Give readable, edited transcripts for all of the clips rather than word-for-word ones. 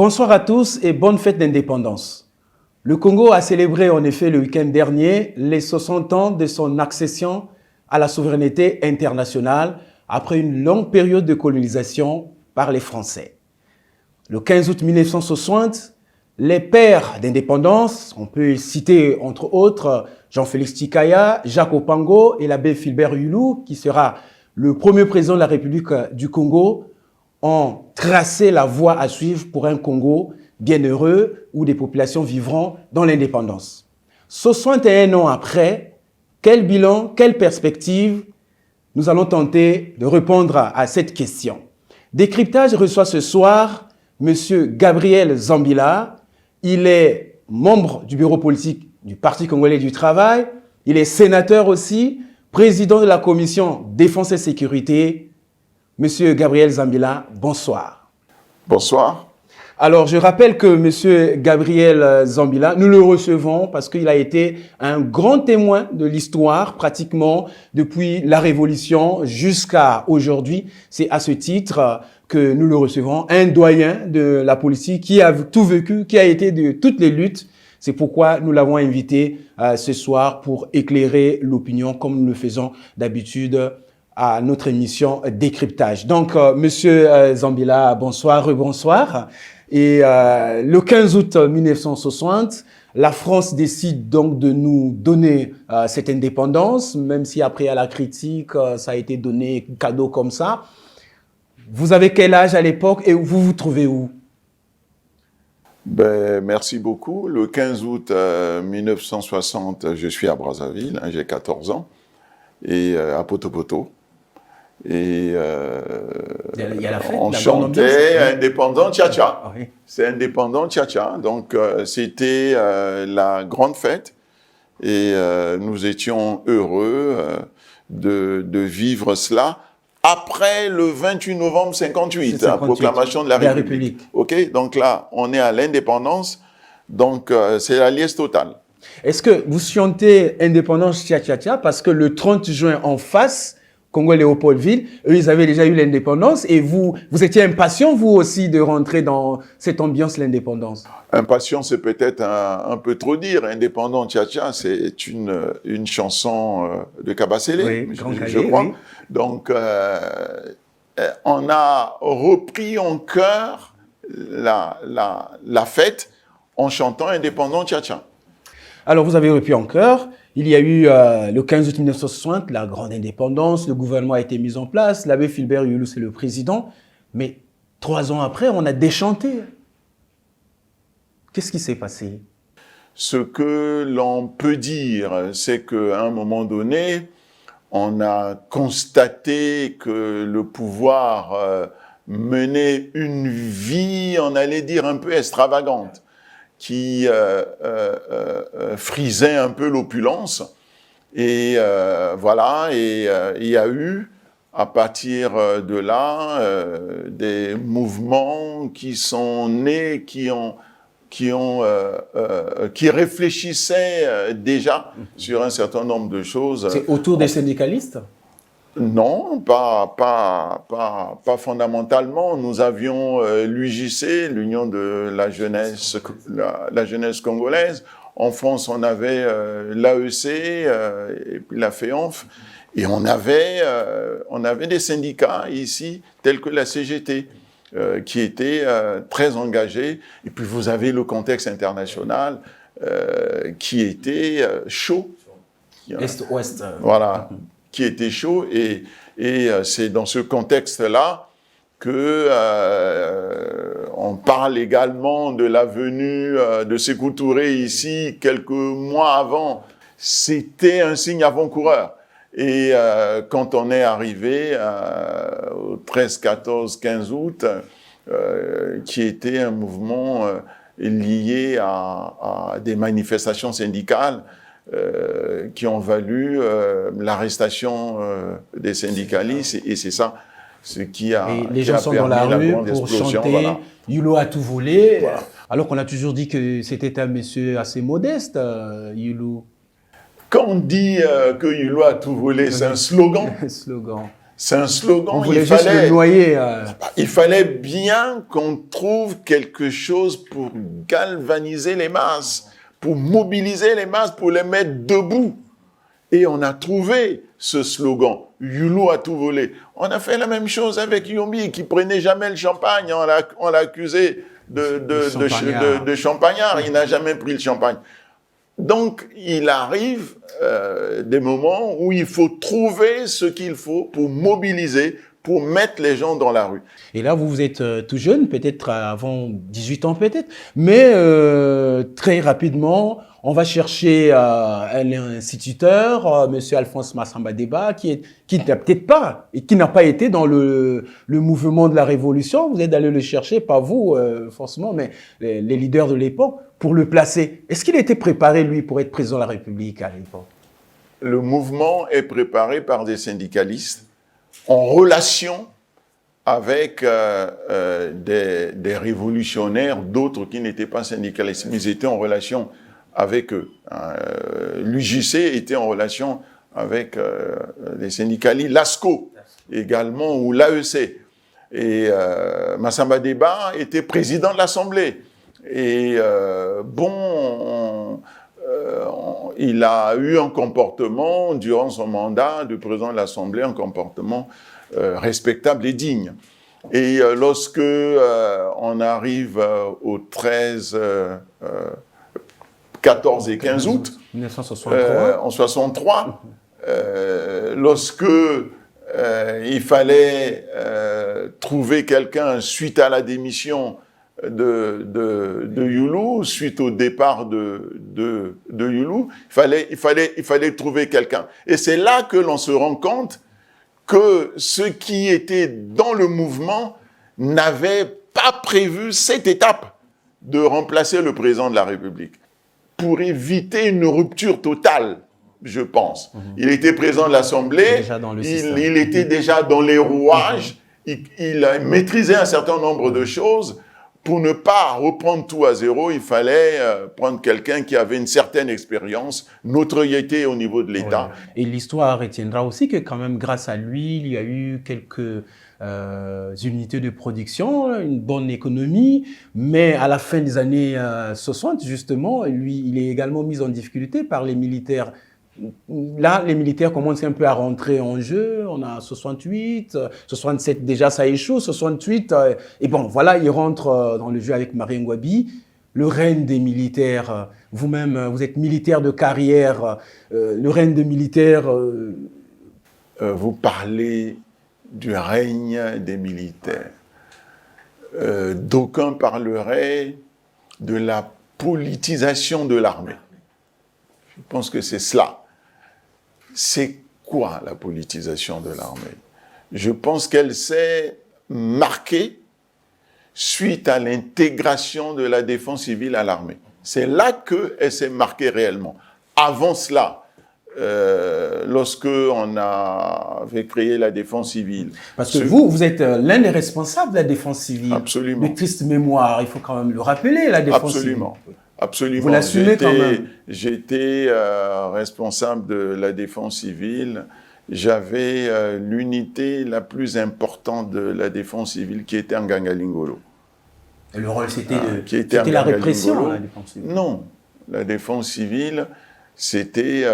Bonsoir à tous et bonne fête d'indépendance. Le Congo a célébré en effet le week-end dernier les 60 ans de son accession à la souveraineté internationale après une longue période de colonisation par les Français. Le 15 août 1960, les pères d'indépendance, on peut citer entre autres Jean-Félix Tshikaya, Jacques Opango et l'abbé Philbert Hulou, qui sera le premier président de la République du Congo, ont tracé la voie à suivre pour un Congo bienheureux où des populations vivront dans l'indépendance. 61 ans après, quel bilan, quelle perspective? Nous allons tenter de répondre à cette question. Décryptage reçoit ce soir M. Gabriel Zambila. Il est membre du bureau politique du Parti congolais du travail. Il est sénateur aussi, président de la commission défense et sécurité. Monsieur Gabriel Zambila, bonsoir. Bonsoir. Alors, je rappelle que Monsieur Gabriel Zambila, nous le recevons parce qu'il a été un grand témoin de l'histoire, pratiquement depuis la Révolution jusqu'à aujourd'hui. C'est à ce titre que nous le recevons, un doyen de la politique qui a tout vécu, qui a été de toutes les luttes. C'est pourquoi nous l'avons invité ce soir pour éclairer l'opinion comme nous le faisons d'habitude à notre émission Décryptage. Donc, Monsieur Zambila, bonsoir, rebonsoir. Et le 15 août 1960, la France décide donc de nous donner cette indépendance, même si après à la critique, ça a été donné cadeau comme ça. Vous avez quel âge à l'époque et vous vous trouvez où? Merci beaucoup. Le 15 août 1960, je suis à Brazzaville, j'ai 14 ans, et à Poto-Poto. Et il y a la fête, on chantait Indépendant Tcha-Tcha. Ah oui. C'est Indépendant Tcha-Tcha. Donc, c'était la grande fête. Et nous étions heureux de vivre cela après le 28 novembre 58, la proclamation de la République. OK? Donc là, on est à l'indépendance. Donc, c'est la liesse totale. Est-ce que vous chantez Indépendance Tcha-Tcha-Tcha parce que le 30 juin en face, Congo-Léopoldville, eux, ils avaient déjà eu l'indépendance et vous étiez impatient, vous aussi, de rentrer dans cette ambiance, l'indépendance? Impatient, c'est peut-être un peu trop dire. Indépendant Tcha-Tcha, c'est une chanson de Kabasele, oui, je crois. Oui. Donc, on a repris en chœur la fête en chantant Indépendant Tcha-Tcha. Alors, vous avez repris en chœur. Il y a eu le 15 août 1960, la grande indépendance, le gouvernement a été mis en place, l'abbé Philbert Hulou, c'est le président. Mais 3 ans après, on a déchanté. Qu'est-ce qui s'est passé? Ce que l'on peut dire, c'est qu'à un moment donné, on a constaté que le pouvoir menait une vie, on allait dire, un peu extravagante, qui frisait un peu l'opulence. Et voilà, et il y a eu, à partir de là, des mouvements qui sont nés, qui réfléchissaient déjà sur un certain nombre de choses. C'est autour des syndicalistes? Non, pas fondamentalement. Nous avions l'UJC, l'Union de la jeunesse, la jeunesse congolaise. En France, on avait l'AEC et puis la FEANF. Et on avait des syndicats ici, tels que la CGT, qui étaient très engagés. Et puis vous avez le contexte international qui était chaud. Est-Ouest. Voilà. Qui était chaud, et c'est dans ce contexte-là que on parle également de la venue de Sékou Touré ici quelques mois avant. C'était un signe avant-coureur. Et quand on est arrivé au 13, 14, 15 août, qui était un mouvement lié à des manifestations syndicales, qui ont valu l'arrestation des syndicalistes, et c'est ça ce qui a permis la grande explosion. Les gens sont dans la rue pour chanter, voilà. Hulou a tout volé, voilà. Alors qu'on a toujours dit que c'était un monsieur assez modeste, Hulou. Quand on dit que Hulou a tout volé, c'est un slogan. C'est un slogan. On voulait juste le noyer. Il fallait bien qu'on trouve quelque chose pour galvaniser les masses, pour mobiliser les masses, pour les mettre debout. Et on a trouvé ce slogan. Yulu a tout volé. On a fait la même chose avec Yombi, qui prenait jamais le champagne. On l'a accusé de champagnard. Il n'a jamais pris le champagne. Donc, il arrive des moments où il faut trouver ce qu'il faut pour mobiliser, pour mettre les gens dans la rue. Et là, vous êtes tout jeune, peut-être avant 18 ans peut-être, mais très rapidement, on va chercher un instituteur, Monsieur Alphonse Massamba Deba, qui n'a peut-être pas, et qui n'a pas été dans le mouvement de la Révolution. Vous êtes allé le chercher, pas vous forcément, mais les leaders de l'époque, pour le placer. Est-ce qu'il était préparé, lui, pour être président de la République à l'époque? Le mouvement est préparé par des syndicalistes en relation avec des révolutionnaires, d'autres qui n'étaient pas syndicalistes, mais ils étaient en relation avec eux. L'UJC était en relation avec les syndicalistes, l'ASCO également, ou l'AEC. Et Massamba Deba était président de l'Assemblée. Et il a eu un comportement, durant son mandat de président de l'Assemblée, un comportement respectable et digne. Et lorsque on arrive au 13, 14 et 15 août 1963, en 63, lorsque il fallait trouver quelqu'un suite à la démission de Yulu, suite au départ de Yulu, il fallait trouver quelqu'un. Et c'est là que l'on se rend compte que ceux qui étaient dans le mouvement n'avaient pas prévu cette étape de remplacer le président de la République pour éviter une rupture totale, je pense. Il était président de l'Assemblée, il était déjà dans les rouages, il maîtrisait un certain nombre de choses. Pour ne pas reprendre tout à zéro, il fallait prendre quelqu'un qui avait une certaine expérience, notoriété au niveau de l'État. Ouais. Et l'histoire retiendra aussi que quand même, grâce à lui, il y a eu quelques unités de production, une bonne économie, mais à la fin des années 60, justement, lui, il est également mis en difficulté par les militaires. Là, les militaires commencent un peu à rentrer en jeu. On a 68, 67, déjà ça échoue, 68. Et bon, voilà, il rentre dans le jeu avec Marien Ngouabi. Le règne des militaires, vous-même, vous êtes militaire de carrière. Le règne des militaires... Vous parlez du règne des militaires. D'aucuns parleraient de la politisation de l'armée. Je pense que c'est cela. C'est quoi la politisation de l'armée? Je pense qu'elle s'est marquée suite à l'intégration de la défense civile à l'armée. C'est là qu'elle s'est marquée réellement. Avant cela, lorsque on avait créé la défense civile. Parce que vous êtes l'un des responsables de la défense civile. Absolument. De triste mémoire, il faut quand même le rappeler, la défense Absolument. civile. Absolument. Vous l'assumez quand même. J'étais responsable de la défense civile. J'avais l'unité la plus importante de la défense civile qui était en Gangalingolo. Et le rôle, c'était la répression, la défense civile? Non. La défense civile, c'était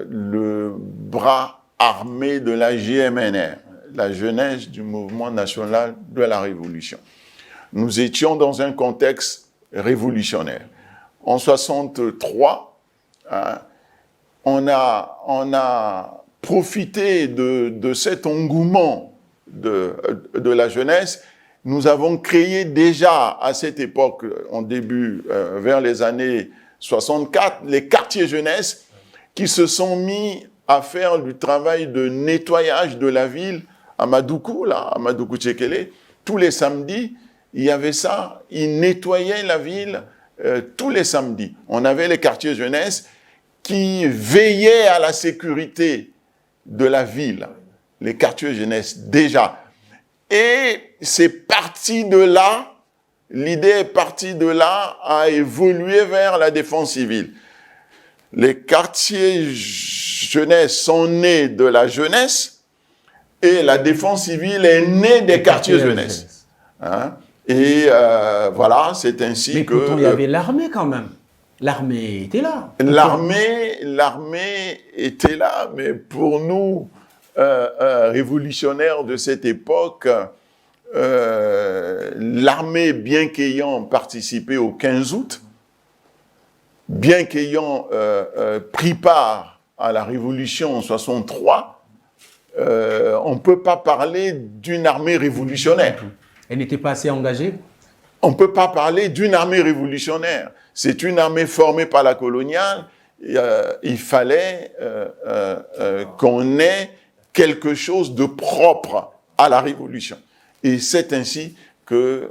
le bras armé de la JMNR, la jeunesse du mouvement national de la Révolution. Nous étions dans un contexte révolutionnaire. En 63, on a profité de cet engouement de la jeunesse. Nous avons créé déjà à cette époque, en début, vers les années 64, les quartiers jeunesse qui se sont mis à faire du travail de nettoyage de la ville à Madoukou, à Madoukou-Tchekele. Tous les samedis, il y avait ça. Ils nettoyaient la ville tous les samedis. On avait les quartiers jeunesse qui veillaient à la sécurité de la ville. Les quartiers jeunesse, déjà. Et c'est parti de là, l'idée est partie de là à évoluer vers la défense civile. Les quartiers jeunesse sont nés de la jeunesse Et la défense civile est née des quartiers jeunesse. Hein? Et voilà, c'est ainsi mais que... Mais pourtant, il y avait l'armée quand même. L'armée était là. L'armée était là, mais pour nous, révolutionnaires de cette époque, l'armée, bien qu'ayant participé au 15 août, bien qu'ayant pris part à la révolution en 63, on ne peut pas parler d'une armée révolutionnaire. Elle n'était pas assez engagée? On ne peut pas parler d'une armée révolutionnaire. C'est une armée formée par la coloniale. Il fallait qu'on ait quelque chose de propre à la révolution. Et c'est ainsi que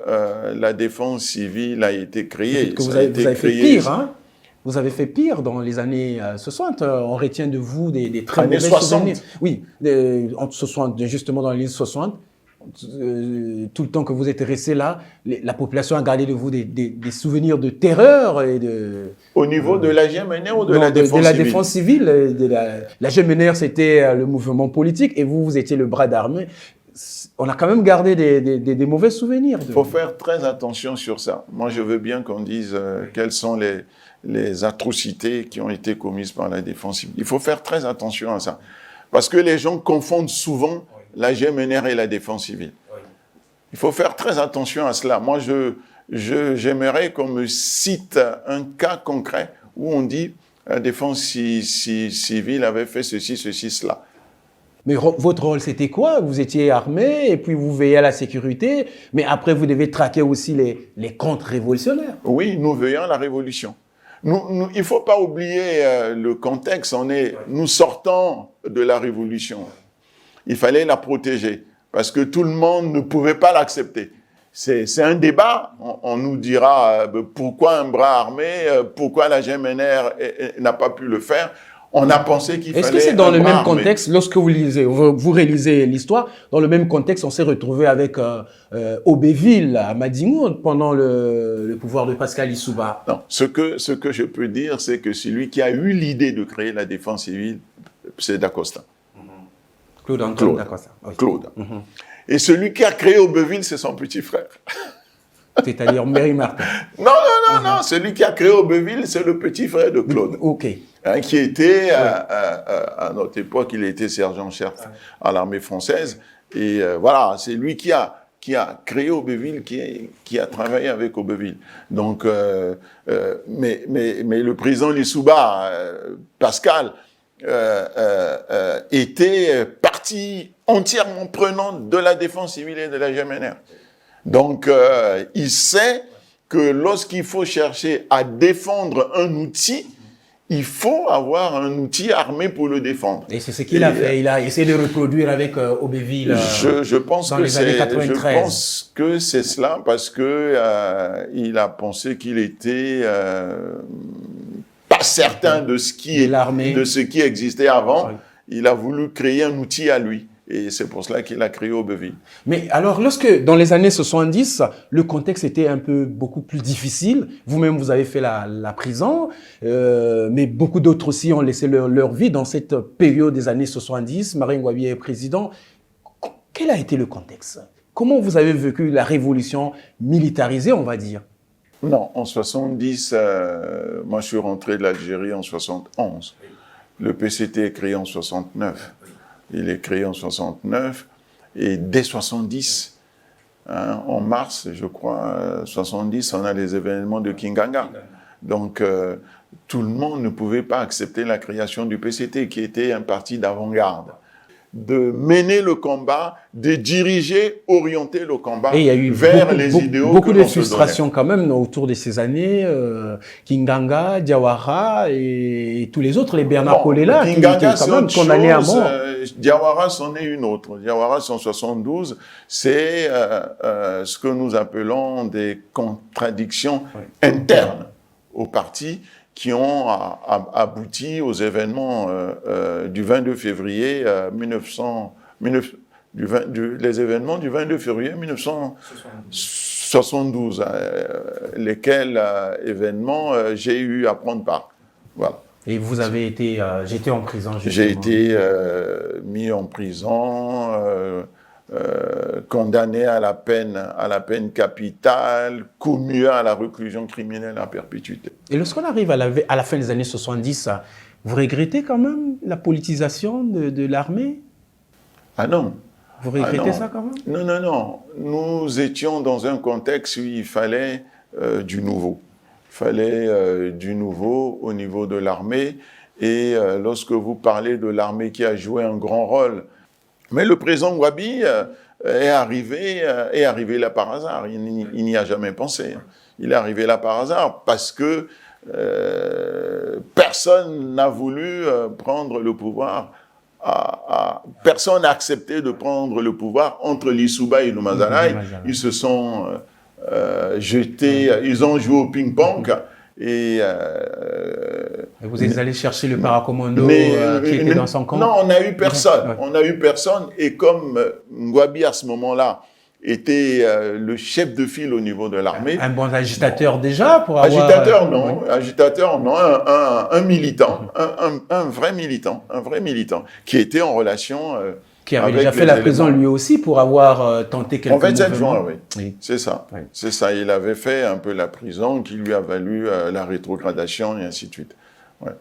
la défense civile a été créée. Que vous avez fait pire, hein? Vous avez fait pire dans les années 60. On retient de vous des très mauvais souvenirs. Oui, justement dans les années 60. Tout le temps que vous êtes resté là, la population a gardé de vous des souvenirs de terreur et de... Au niveau de la GMNR ou de la défense civile? De la défense civile. La GMNR, c'était le mouvement politique et vous étiez le bras d'armée. On a quand même gardé des mauvais souvenirs. Il faut faire très attention sur ça. Moi, je veux bien qu'on dise quelles sont les atrocités qui ont été commises par la défense civile. Il faut faire très attention à ça. Parce que les gens confondent souvent la GMNR et la défense civile. Il faut faire très attention à cela. Moi, j'aimerais qu'on me cite un cas concret où on dit la défense civile avait fait ceci, cela. Mais votre rôle, c'était quoi? Vous étiez armé et puis vous veillez à la sécurité, mais après, vous devez traquer aussi les contre-révolutionnaires. Oui, nous veillons à la révolution. Il ne faut pas oublier le contexte. Nous sortons de la révolution. Il fallait la protéger parce que tout le monde ne pouvait pas l'accepter. C'est un débat. On nous dira pourquoi un bras armé, pourquoi la GMNR n'a pas pu le faire. On a pensé qu'il fallait. Est-ce que c'est dans le même contexte, lorsque vous réalisez l'histoire, dans le même contexte, on s'est retrouvé avec Aubéville à Madingour pendant le pouvoir de Pascal Lissouba? Non, ce que je peux dire, c'est que celui qui a eu l'idée de créer la défense civile, c'est Dacosta. Claude Dacosta. Oui. Claude. Et celui qui a créé Aubéville, c'est son petit frère. C'est-à-dire Méry Martin. Non. Celui qui a créé Aubéville, c'est le petit frère de Claude. OK. Hein, qui était, à notre époque, il était sergent-chef à l'armée française. Et voilà, c'est lui qui a créé Aubéville, qui a travaillé avec Aubéville. Donc, mais le président Lissouba, Pascal, était partie entièrement prenante de la défense civile et de la GMNR. Donc, il sait que lorsqu'il faut chercher à défendre un outil, il faut avoir un outil armé pour le défendre. Et c'est ce qu'il a fait. Il a essayé de reproduire avec Aubéville je pense dans que les années 93. Je pense que c'est cela parce que il a pensé qu'il était pas certain de ce qui existait avant. Oui. Il a voulu créer un outil à lui. Et c'est pour cela qu'il a créé Aubéville. Mais alors, lorsque, dans les années 70, le contexte était beaucoup plus difficile, vous-même, vous avez fait la prison, mais beaucoup d'autres aussi ont laissé leur vie dans cette période des années 70. Marien Ngouabi est président. Quel a été le contexte? Comment vous avez vécu la révolution militarisée, on va dire? Non, en 70, moi je suis rentré de l'Algérie en 71. Le PCT est créé en 69. Il est créé en 69 et dès 70, hein, en mars, je crois, 70, on a les événements de Kinganga. Donc, tout le monde ne pouvait pas accepter la création du PCT, qui était un parti d'avant-garde. De mener le combat, de diriger, orienter le combat vers les idéaux. Beaucoup de frustrations quand même autour de ces années. Kinganga, Diawara et tous les autres, les Bernard Kolela, qui étaient quand même condamnés à mort. Diawara, c'en est une autre. Diawara, 172, c'est ce que nous appelons des contradictions internes au parti qui ont abouti aux événements du 22 février les événements du 22 février 1972, lesquels événements j'ai eu à prendre part. Voilà. Et vous avez été jeté en prison, justement. J'ai été mis en prison, condamné à la peine capitale, commué à la réclusion criminelle à perpétuité. Et lorsqu'on arrive à la fin des années 70, vous regrettez quand même la politisation de l'armée? Ah non. Vous regrettez ça quand même? Non, non, non. Nous étions dans un contexte où il fallait du nouveau. Il fallait du nouveau au niveau de l'armée. Et lorsque vous parlez de l'armée qui a joué un grand rôle, mais le président Gwabi est arrivé là par hasard. Il n'y a jamais pensé. Il est arrivé là par hasard parce que personne n'a voulu prendre le pouvoir. Personne n'a accepté de prendre le pouvoir entre l'Issouba et le Mazalaï. Ils se sont jetés, ils ont joué au ping-pong. Et vous êtes allé chercher le paracommando qui était dans son camp? Non, on n'a eu personne. Ouais. On n'a eu personne. Et comme Gwabi, à ce moment-là, était le chef de file au niveau de l'armée. Un bon agitateur déjà pour avoir... Agitateur, non. Agitateur, non. Un militant. Un vrai militant. Qui était en relation... qui avait déjà fait la prison lui aussi pour avoir tenté quelques mouvements. En 27 juin, oui. C'est ça. Oui. C'est ça. Il avait fait un peu la prison qui lui a valu la rétrogradation et ainsi de suite. Ouais.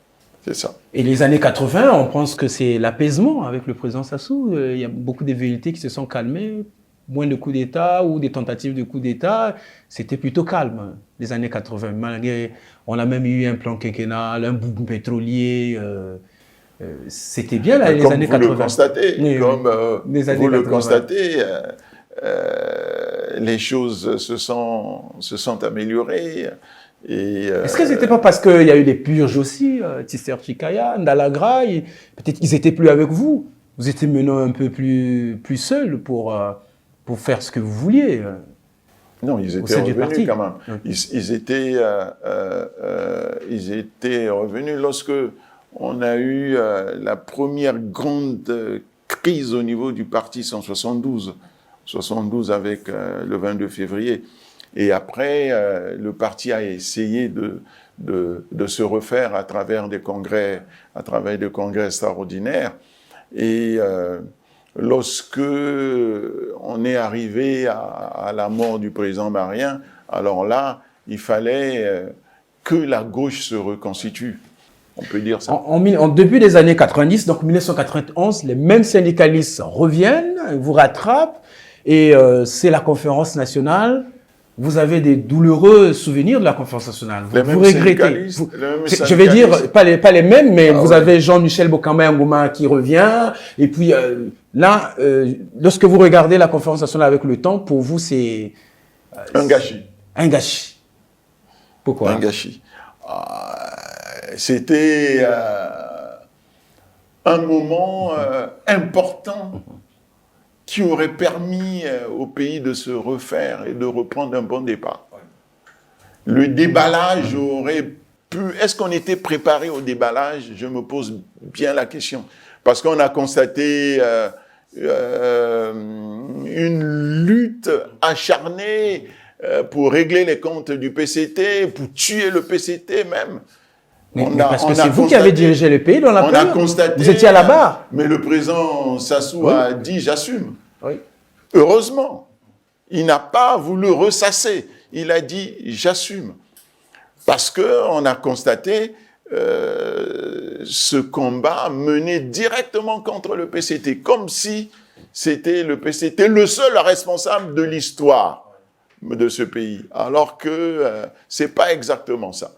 C'est ça. Et les années 80, on pense que c'est l'apaisement avec le président Sassou. Il y a beaucoup de velléités qui se sont calmées. Moins de coups d'État ou des tentatives de coups d'État. C'était plutôt calme, les années 80. Malgré, on a même eu un plan quinquennal, un boom pétrolier. C'était bien là, les années 80. Vous le constatez, les choses se sont améliorées. Est-ce que c'était pas parce qu'il y a eu des purges aussi, Tister Chikaya, Ndalagra, peut-être qu'ils étaient plus avec vous. Vous étiez maintenant un peu plus seul pour faire ce que vous vouliez. Non, ils étaient revenus quand même. Ils étaient revenus lorsque on a eu la première grande crise au niveau du parti 172. 72 avec le 22 février. Et après, le parti a essayé de se refaire à travers des congrès extraordinaires. Et lorsque on est arrivé à la mort du président Marien, alors là, il fallait que la gauche se reconstitue. On peut dire ça. En début des années 90, donc 1991, les mêmes syndicalistes reviennent, vous rattrapent, et c'est la conférence nationale. Vous avez des douloureux souvenirs de la conférence nationale. Vous regrettez. Je vais dire, pas les mêmes, mais vous avez Jean-Michel Bokamba Ngouma qui revient. Et puis là, lorsque vous regardez la conférence nationale avec le temps, pour vous, c'est... un gâchis. Un gâchis. Pourquoi? Un gâchis. C'était un moment important qui aurait permis au pays de se refaire et de reprendre un bon départ. Le déballage aurait pu... Est-ce qu'on était préparé au déballage? Je me pose bien la question. Parce qu'on a constaté une lutte acharnée pour régler les comptes du PCT, pour tuer le PCT même. Parce que c'est vous qui avez dirigé le pays dans la période. On a constaté, vous étiez à la barre. Mais le président Sassou a dit « j'assume ». Oui. Heureusement, il n'a pas voulu ressasser. Il a dit « j'assume ». Parce qu'on a constaté ce combat mené directement contre le PCT, comme si c'était le PCT le seul responsable de l'histoire de ce pays, alors que c'est pas exactement ça.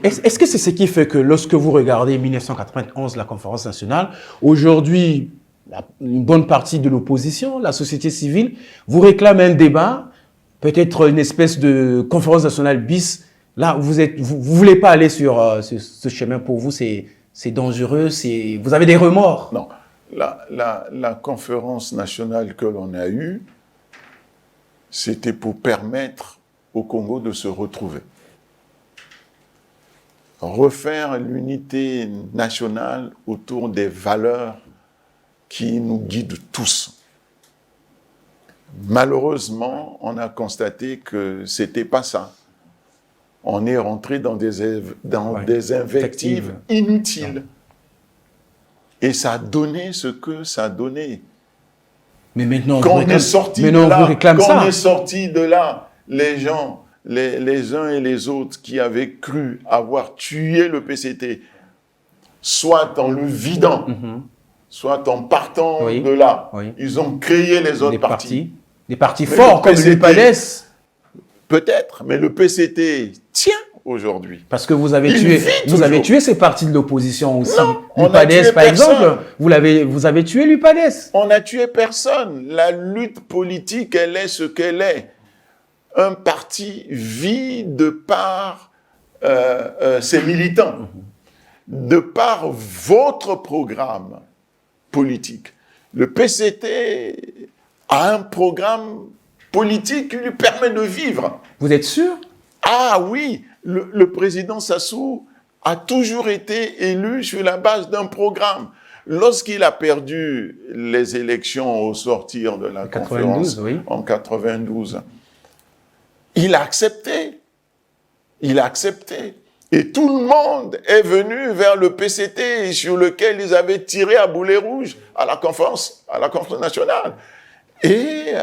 Est-ce que c'est ce qui fait que lorsque vous regardez 1991, la conférence nationale, aujourd'hui, une bonne partie de l'opposition, la société civile, vous réclame un débat, peut-être une espèce de conférence nationale bis. Là, vous voulez pas aller sur ce chemin. Pour vous, c'est dangereux, vous avez des remords. Non, la conférence nationale que l'on a eue, c'était pour permettre au Congo de se retrouver. Refaire l'unité nationale autour des valeurs qui nous guident tous. Malheureusement, on a constaté que c'était pas ça. on est rentré dans des invectives inutiles. Et ça a donné ce que ça a donné. Mais maintenant, quand on est sorti de là, les gens, les uns et les autres qui avaient cru avoir tué le PCT, soit en le vidant, soit en partant de là, ils ont créé les autres partis. Des partis forts comme l'UPADES. Peut-être, mais le PCT tient aujourd'hui. Parce que vous avez tué ces partis de l'opposition aussi. L'UPADES, par exemple, vous avez tué l'UPADES. On n'a tué personne. La lutte politique, elle est ce qu'elle est. Un parti vit de par ses militants, de par votre programme politique. Le PCT a un programme politique qui lui permet de vivre. Vous êtes sûr? Ah oui, le président Sassou a toujours été élu sur la base d'un programme. Lorsqu'il a perdu les élections au sortir de la conférence en 92, il a accepté. Il a accepté. Et tout le monde est venu vers le PCT sur lequel ils avaient tiré à boulet rouge à la conférence nationale. Et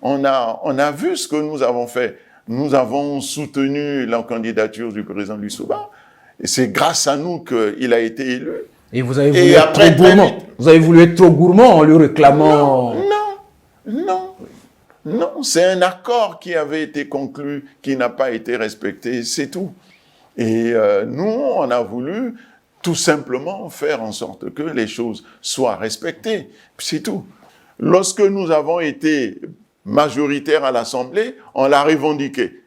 on a vu ce que nous avons fait. Nous avons soutenu la candidature du président Lissouba. Et c'est grâce à nous qu'il a été élu. Et vous avez voulu être trop gourmand. Vous avez voulu être trop gourmand en lui réclamant... Non, c'est un accord qui avait été conclu, qui n'a pas été respecté, c'est tout. Et nous, on a voulu tout simplement faire en sorte que les choses soient respectées, c'est tout. Lorsque nous avons été majoritaires à l'Assemblée, on l'a revendiqué.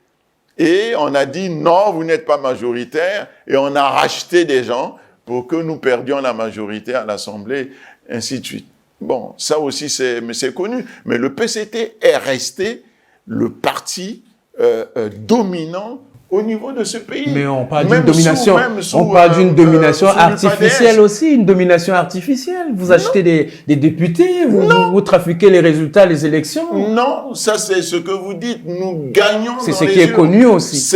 Et on a dit non, vous n'êtes pas majoritaire, et on a racheté des gens pour que nous perdions la majorité à l'Assemblée, ainsi de suite. Bon, ça aussi, c'est connu. Mais le PCT est resté le parti dominant au niveau de ce pays. Mais on parle d'une domination, domination artificielle aussi, une domination artificielle. Vous achetez des députés, vous trafiquez les résultats des élections. Non, ça c'est ce que vous dites. Nous gagnons. C'est ce qui est connu aussi.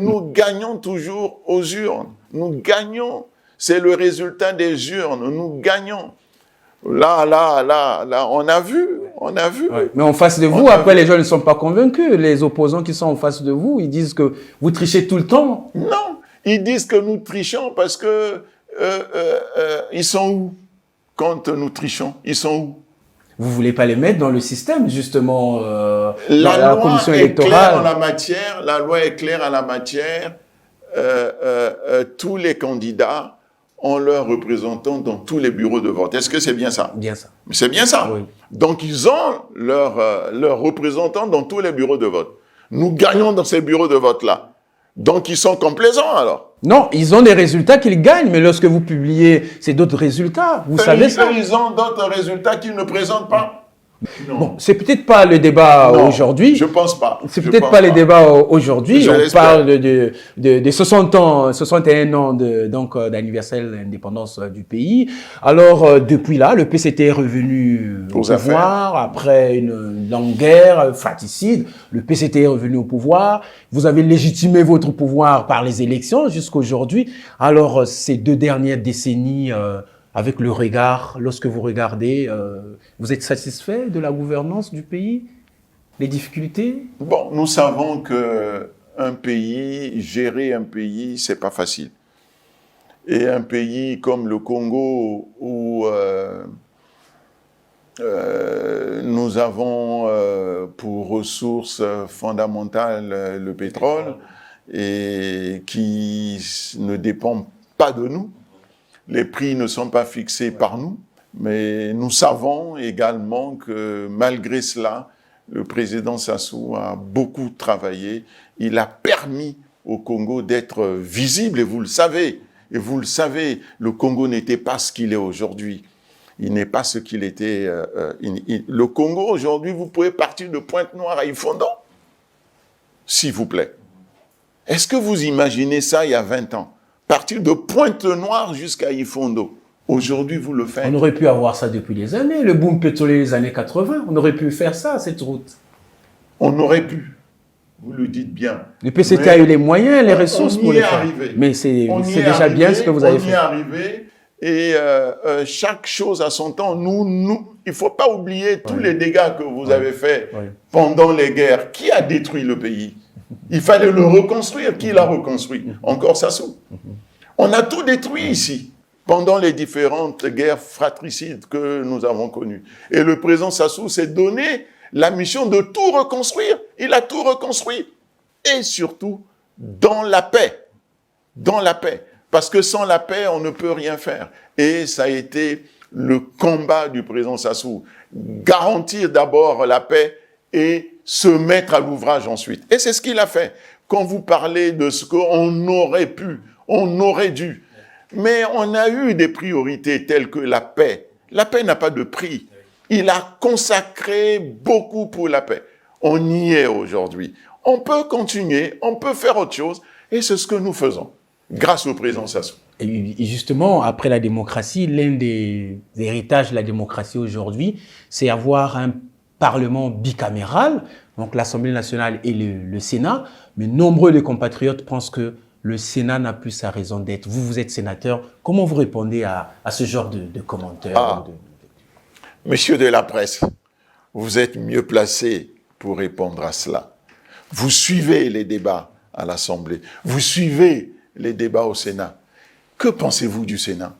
Nous gagnons toujours aux urnes. Nous gagnons. C'est le résultat des urnes. Nous gagnons. Là, on a vu. Ouais. Mais en face de vous, après, les gens ne sont pas convaincus. Les opposants qui sont en face de vous, ils disent que vous trichez tout le temps. Non, ils disent que nous trichons parce que ils sont où quand nous trichons? Ils sont où? Vous voulez pas les mettre dans le système, justement, la commission électorale. La loi est claire en la matière. Tous les candidats ont leurs représentants dans tous les bureaux de vote. Est-ce que c'est bien ça? Bien ça. C'est bien ça. Oui. Donc, ils ont leurs représentants dans tous les bureaux de vote. Nous gagnons dans ces bureaux de vote-là. Donc, ils sont complaisants, alors. Non, ils ont des résultats qu'ils gagnent, mais lorsque vous publiez, c'est d'autres résultats. Vous savez ça. Ils ont d'autres résultats qu'ils ne présentent pas. Non. Bon, c'est peut-être pas le débat aujourd'hui. Je pense pas. C'est peut-être pas le débat aujourd'hui. On parle de 60 ans, 61 ans d'anniversaire de l'indépendance du pays. Alors, depuis là, le PCT est revenu au pouvoir après une longue guerre fratricide. Le PCT est revenu au pouvoir. Vous avez légitimé votre pouvoir par les élections jusqu'aujourd'hui. Alors, ces 2 dernières décennies, avec le regard, lorsque vous regardez, vous êtes satisfait de la gouvernance du pays? Les difficultés? Bon, nous savons que gérer un pays, c'est pas facile. Et un pays comme le Congo, où nous avons pour ressource fondamentale le pétrole, et qui ne dépend pas de nous. Les prix ne sont pas fixés par nous, mais nous savons également que malgré cela, le président Sassou a beaucoup travaillé. Il a permis au Congo d'être visible, et vous le savez. Et vous le savez, le Congo n'était pas ce qu'il est aujourd'hui. Il n'est pas ce qu'il était. Le Congo aujourd'hui, vous pouvez partir de Pointe-Noire à Ifondo, s'il vous plaît. Est-ce que vous imaginez ça il y a 20 ans? Partir de Pointe-Noire jusqu'à Ifondo. Aujourd'hui, vous le faites. On aurait pu avoir ça depuis des années. Le boom pétrolier des années 80, on aurait pu faire ça, cette route. On aurait pu. vous le dites bien. Le PCT a eu les moyens, les ressources pour le faire. Arrivé. Mais c'est déjà bien ce que vous avez fait. On y est arrivé. Et chaque chose a son temps. Il ne faut pas oublier tous les dégâts que vous avez faits pendant les guerres. Qui a détruit le pays? Il fallait le reconstruire. Qui l'a reconstruit? Encore Sassou. On a tout détruit ici pendant les différentes guerres fratricides que nous avons connues. Et le président Sassou s'est donné la mission de tout reconstruire. Il a tout reconstruit. Et surtout, dans la paix. Dans la paix. Parce que sans la paix, on ne peut rien faire. Et ça a été le combat du président Sassou. Garantir d'abord la paix et se mettre à l'ouvrage ensuite. Et c'est ce qu'il a fait. Quand vous parlez de ce qu'on aurait pu, on aurait dû. Mais on a eu des priorités telles que la paix. La paix n'a pas de prix. Il a consacré beaucoup pour la paix. On y est aujourd'hui. On peut continuer, on peut faire autre chose. Et c'est ce que nous faisons. Grâce au président Sassou. Et justement, après la démocratie, l'un des héritages de la démocratie aujourd'hui, c'est avoir un Parlement bicaméral, donc l'Assemblée nationale et le Sénat. Mais nombreux de compatriotes pensent que le Sénat n'a plus sa raison d'être. Vous êtes sénateur. Comment vous répondez à ce genre de commentaires? Messieurs de la presse, vous êtes mieux placés pour répondre à cela. Vous suivez les débats à l'Assemblée. Vous suivez les débats au Sénat. Que pensez-vous du Sénat?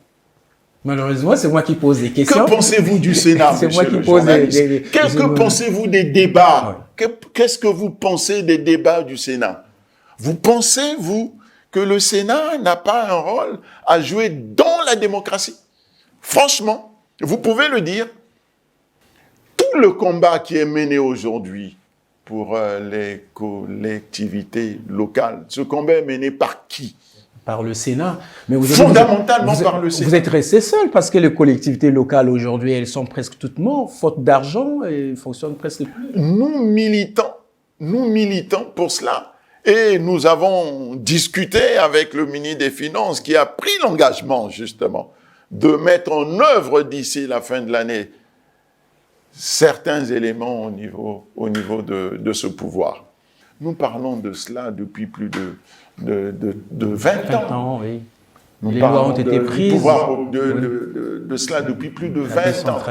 Malheureusement, c'est moi qui pose des questions. Que pensez-vous du Sénat, c'est moi qui pose Que pensez-vous des débats? Qu'est-ce que vous pensez des débats du Sénat? Vous pensez, vous, que le Sénat n'a pas un rôle à jouer dans la démocratie? Franchement, vous pouvez le dire. Tout le combat qui est mené aujourd'hui pour les collectivités locales, ce combat est mené par qui? Par le Sénat. Mais fondamentalement par le Sénat. Vous êtes resté seul parce que les collectivités locales aujourd'hui, elles sont presque toutes mortes, faute d'argent, et ne fonctionnent presque plus. Nous militons pour cela. Et nous avons discuté avec le ministre des Finances qui a pris l'engagement, justement, de mettre en œuvre d'ici la fin de l'année certains éléments au niveau de ce pouvoir. Nous parlons de cela depuis plus de 20 ans. Oui. Les lois ont été prises. De cela depuis plus de 20 ans.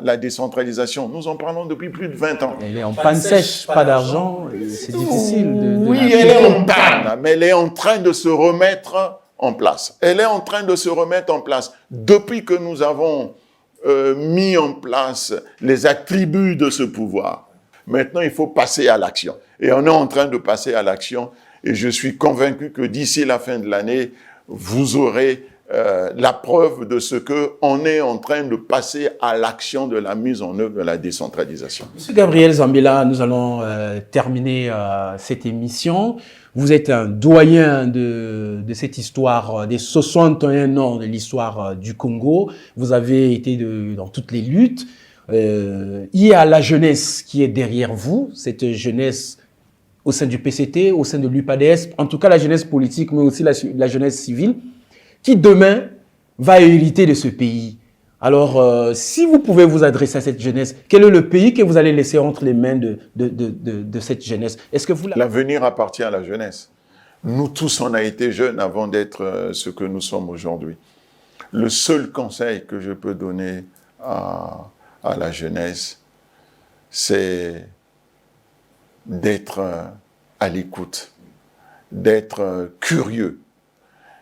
La décentralisation, nous en parlons depuis plus de 20 ans. Elle est en panne sèche, pas d'argent, c'est difficile. Oui, elle est en panne, mais elle est en train de se remettre en place. Elle est en train de se remettre en place. Depuis que nous avons mis en place les attributs de ce pouvoir, maintenant il faut passer à l'action. Et on est en train de passer à l'action. Et je suis convaincu que d'ici la fin de l'année, vous aurez la preuve de ce qu'on est en train de passer à l'action de la mise en œuvre de la décentralisation. Monsieur Gabriel Zambila, nous allons terminer cette émission. Vous êtes un doyen de cette histoire, des 61 ans de l'histoire du Congo. Vous avez été dans toutes les luttes. Il y a la jeunesse qui est derrière vous, cette jeunesse au sein du PCT, au sein de l'UPADS, en tout cas la jeunesse politique, mais aussi la jeunesse civile, qui demain va hériter de ce pays. Alors, si vous pouvez vous adresser à cette jeunesse, quel est le pays que vous allez laisser entre les mains de cette jeunesse? Est-ce que vous... L'avenir appartient à la jeunesse. Nous tous, on a été jeunes avant d'être ce que nous sommes aujourd'hui. Le seul conseil que je peux donner à la jeunesse, c'est d'être à l'écoute, d'être curieux,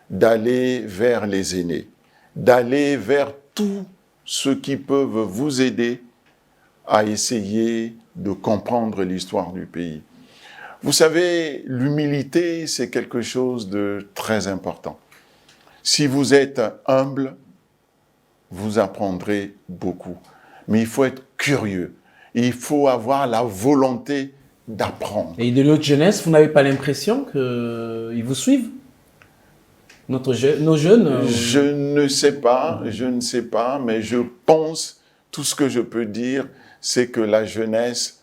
d'aller vers les aînés, d'aller vers tous ceux qui peuvent vous aider à essayer de comprendre l'histoire du pays. Vous savez, l'humilité, c'est quelque chose de très important. Si vous êtes humble, vous apprendrez beaucoup. Mais il faut être curieux. Il faut avoir la volonté d'apprendre. Et de notre jeunesse, vous n'avez pas l'impression qu'ils vous suivent? Nos jeunes Je ne sais pas, mais je pense, tout ce que je peux dire, c'est que la jeunesse,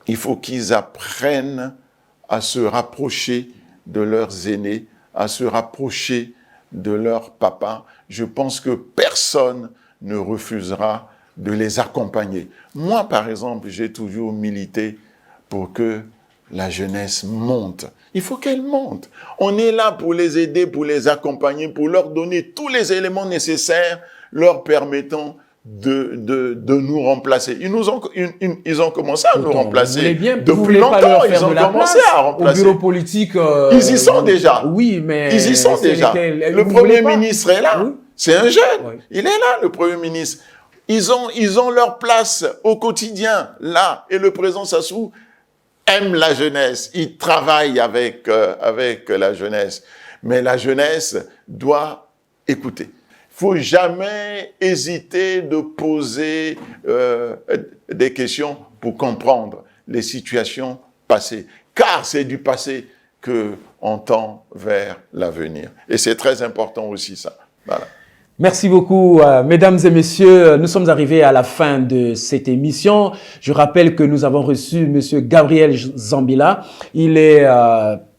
il faut qu'ils apprennent à se rapprocher de leurs aînés, à se rapprocher de leur papa. Je pense que personne ne refusera de les accompagner. Moi, par exemple, j'ai toujours milité pour que la jeunesse monte. Il faut qu'elle monte. On est là pour les aider, pour les accompagner, pour leur donner tous les éléments nécessaires leur permettant de nous remplacer. Ils ont commencé à nous remplacer. Depuis longtemps, ils ont commencé à remplacer. Au bureau politique, ils y sont déjà. Oui, mais ils y sont déjà. Le Premier ministre est là. Oui. C'est un jeune. Oui. Il est là, le Premier ministre. Ils ont leur place au quotidien, là. Et le président Sassou aime la jeunesse. Il travaille avec la jeunesse. Mais la jeunesse doit écouter. Il ne faut jamais hésiter de poser des questions pour comprendre les situations passées. Car c'est du passé qu'on tend vers l'avenir. Et c'est très important aussi, ça. Voilà. Merci beaucoup, mesdames et messieurs. Nous sommes arrivés à la fin de cette émission. Je rappelle que nous avons reçu monsieur Gabriel Zambila. Il est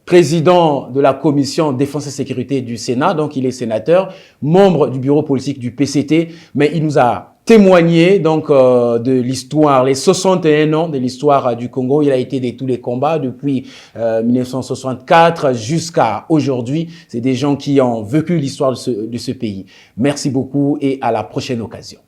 président de la commission défense et sécurité du Sénat, donc il est sénateur, membre du bureau politique du PCT, mais il nous a témoigné donc de l'histoire, les 61 ans de l'histoire du Congo. Il a été de tous les combats depuis 1964 jusqu'à aujourd'hui. C'est des gens qui ont vécu l'histoire de ce pays. Merci beaucoup et à la prochaine occasion.